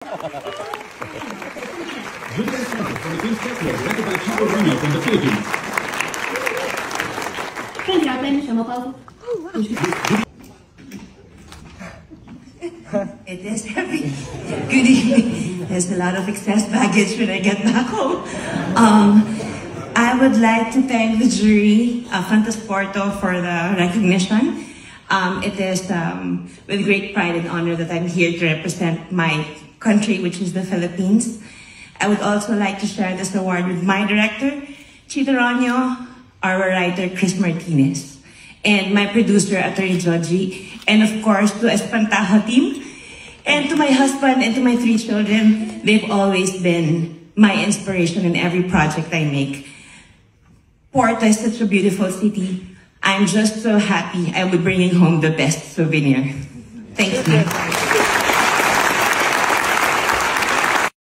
Julian Santos from the Team Spectrum, directed by Chavo Reno from the Philippines. 这条背的什么包袱？ It is heavy. Good evening. There's a lot of excess baggage when I get back home. I would like to thank the jury, Fantasporto, for the recognition. It is with great pride and honor that I'm here to represent my country, which is the Philippines. I would also like to share this award with my director, Chito Ronyo, our writer, Chris Martinez, and my producer, Attorney Joji, and of course, to Espantajo team, and to my husband and to my 3 children. They've always been my inspiration in every project I make. Porto is such a beautiful city. I'm just so happy I'll be bringing home the best souvenir. Thank you.